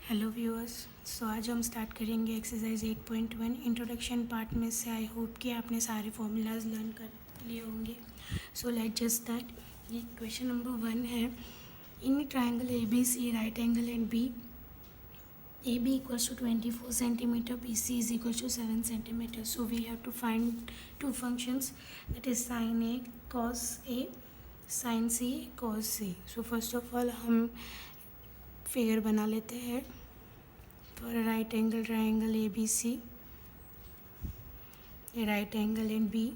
Hello viewers. सो आज हम start करेंगे एक्सरसाइज 8.1 इंट्रोडक्शन पार्ट में से। आई होप कि आपने सारे फॉर्मूलाज लर्न कर लिए होंगे। So let's just start. ये क्वेश्चन नंबर 1 है। In triangle A B C right angle and B A B equals to 24 centimetre, B C is equals to 7 centimetre. So we have to find two functions, that is sine A cos A, sine C cos C. So first of all हम figure बना लेते हैं for right angle triangle A B C, right angle and B.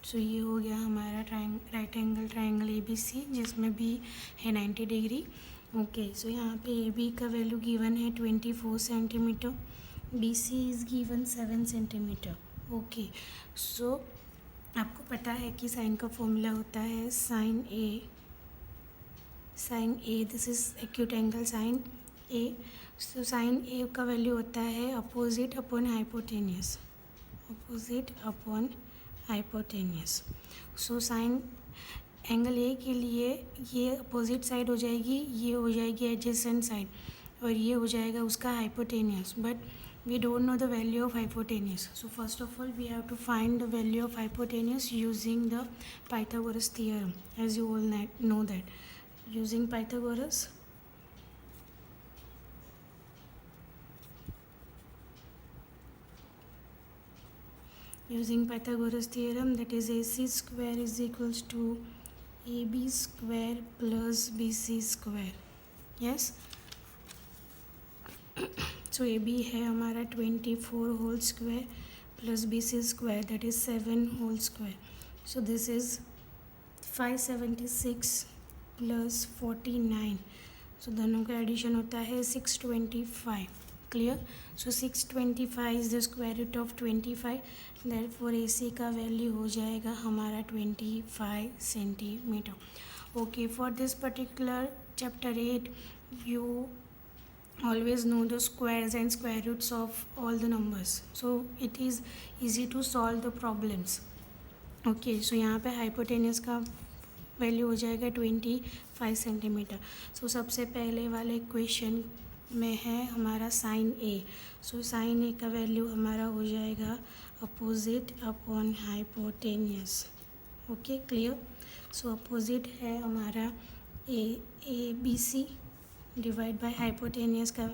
So ये हो गया हमारा right angle triangle A B C, जिसमें B है 90 डिग्री. ओके, सो यहाँ पे ए बी का वैल्यू गिवन है 24 centimetre, B C is given 7 centimetre. Okay, so आपको पता है कि साइन का फॉर्मूला होता है sine A, this is acute angle sine A. So sine A का वैल्यू होता है opposite upon hypotenuse, opposite upon hypotenuse. So sign angle A के लिए ये अपोजिट साइड हो जाएगी, ये हो जाएगी एडजेसेंट साइड, और ये हो जाएगा उसका hypotenuse. But we don't know the value of hypotenuse. So first of all we have to find the value of hypotenuse using the Pythagoras theorem, as you all know that. Using Pythagoras theorem, that is AC square is equals to AB square plus BC square. Yes. So AB है हमारा 24 whole square plus BC square, that is 7 whole square. So this is 576 plus 49. सो दोनों का addition होता है 625. Clear. So 625 is the square root of 25. Therefore AC का value हो जाएगा हमारा 25 centimetre. Okay, for this particular chapter 8 you always know the squares and square roots of all the numbers, so it is easy to solve the problems. Okay, so यहाँ पे hypotenuse का value हो जाएगा 25 centimetre. सो सबसे पहले वाले question में है हमारा sign A. So sine A का वैल्यू हमारा हो जाएगा opposite upon hypotenuse. Okay, clear. So opposite है हमारा A B C divide by hypotenuse का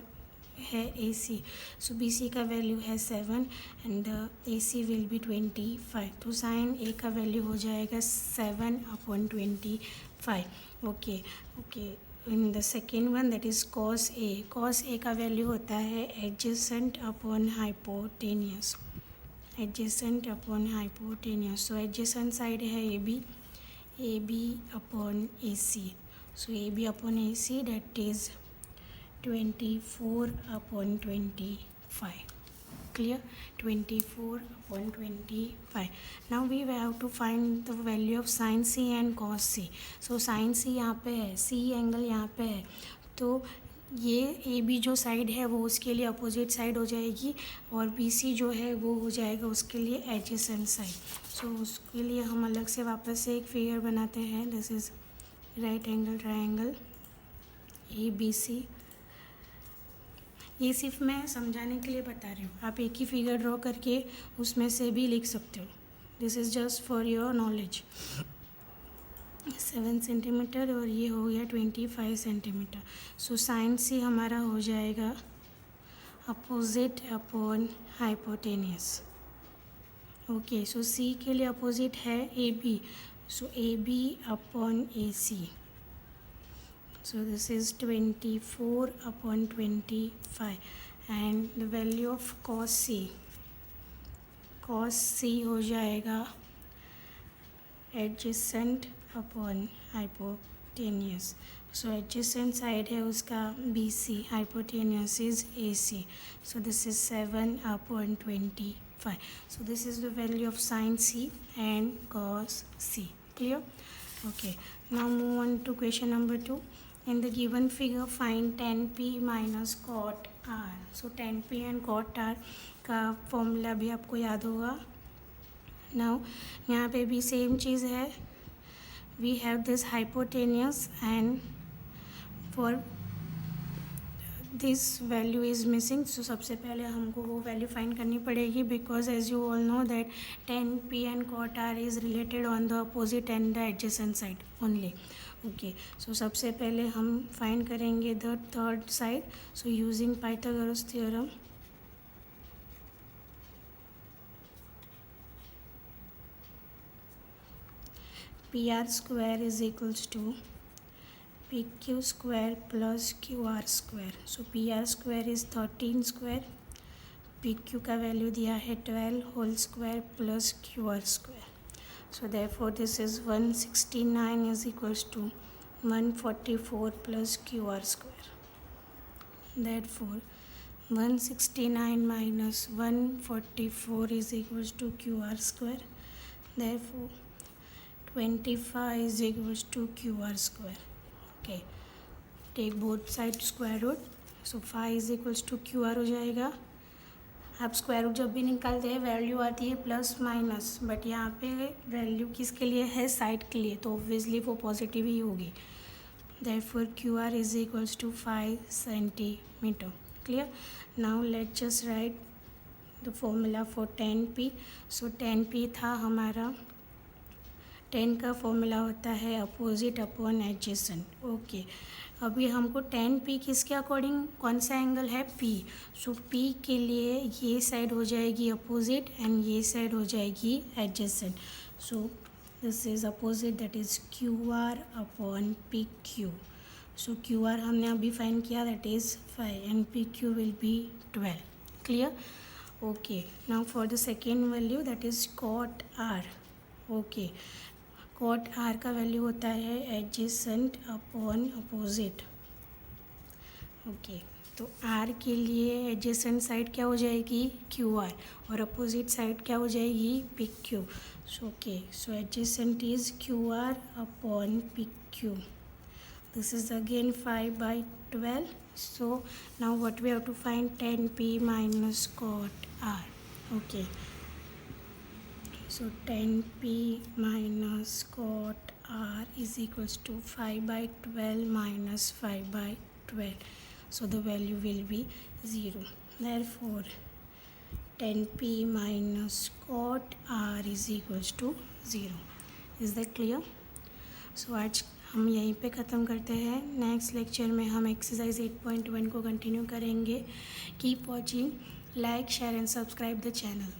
है ए सी. सो बी सी का वैल्यू है 7 and A C will be 25. तो साइन ए का वैल्यू हो जाएगा 7 upon 25. Okay, in the second one that is cos A. Cos A का वैल्यू होता है adjacent upon hypotenuse, adjacent upon hypotenuse. So adjacent side है A B upon A C. So AB upon AC, that is 24 upon 25. Clear? 24 upon 25. Now we have to find the value of sin C and cos C. So sin C यहाँ पे है, C angle यहाँ पे है, तो ये AB जो side है वो उसके लिए अपोजिट साइड हो जाएगी, और BC जो है वो हो जाएगा उसके लिए एडजेसेंट साइड. सो उसके लिए हम अलग से वापस से एक फिगर बनाते हैं. This is right angle triangle A B C. ये सिर्फ मैं समझाने के लिए बता रही हूँ, आप एक ही फिगर ड्रॉ करके उसमें से भी लिख सकते हो. This is just for your knowledge. 7 centimetre और ये हो गया 25 सेंटीमीटर. सो साइन सी हमारा हो जाएगा opposite upon hypotenuse. Okay, so C के लिए अपोजिट है A B. So AB upon AC. So this is 24 upon 25. And the value of cos C. Cos C हो जाएगा adjacent upon hypotenuse. So adjacent side है उसका BC, hypotenuse is AC. So this is 7 upon 25. So this is the value of sin C and cos C. Clear? Okay, now move on to question number 2. In the given figure find tan P minus cot R. So tan P and cot R का formula भी आपको याद होगा. now यहाँ पे भी same चीज़ है. we have this hypotenuse, and for this value is missing, so सबसे पहले हमको वो वैल्यू फाइंड करनी पड़ेगी, because as you all know that tan p and cot r is related on the opposite and the adjacent side only. Okay, so सबसे पहले हम find करेंगे the third side. So using Pythagoras theorem, PR square is equals to PQ square plus QR square. So PR square is 13 square, PQ का value दिया है 12 whole square plus QR square. So therefore this is 169 is equals to 144 plus QR square. Therefore 169 minus 144 is equals to QR square. Therefore 25 is equals to QR square. Okay, take both sides square root. So 5 is equals to QR हो जाएगा. आप square root जब भी निकालते हैं value आती है plus minus, but यहाँ पे वैल्यू किसके लिए है, साइड के लिए, तो ऑब्वियसली वो पॉजिटिव ही होगी. Therefore QR is equals to 5 centimeter. Clear? Now let's just write the formula for tan p. So tan p था हमारा, tan का फॉर्मूला होता है अपोजिट अपॉन एडजेसेंट. ओके, अभी हमको tan p किसके अकॉर्डिंग, कौन सा एंगल है, p. सो p के लिए ये साइड हो जाएगी अपोजिट एंड ये साइड हो जाएगी adjacent. So this is opposite, that is QR upon PQ. So QR हमने अभी फाइंड किया, that is 5 and PQ will be 12. Clear? Okay, now for the second value that is cot R. Okay, cot R का value होता है adjacent upon opposite. Okay, तो R के लिए adjacent side क्या हो जाएगी, QR, और अपोजिट साइड क्या हो जाएगी, PQ. So okay, so adjacent is QR upon PQ. This is again 5/12. So now what we have to find, tan p minus cot R. Okay, so tan p minus cot R is equals to 5/12 minus 5/12. So the value will be 0. Therefore tan p minus cot R is equals to 0. Is that clear? So आज हम यहीं पे ख़त्म करते हैं. Next lecture में हम exercise 8.1 को कंटिन्यू करेंगे. Keep watching, like, share and subscribe the channel.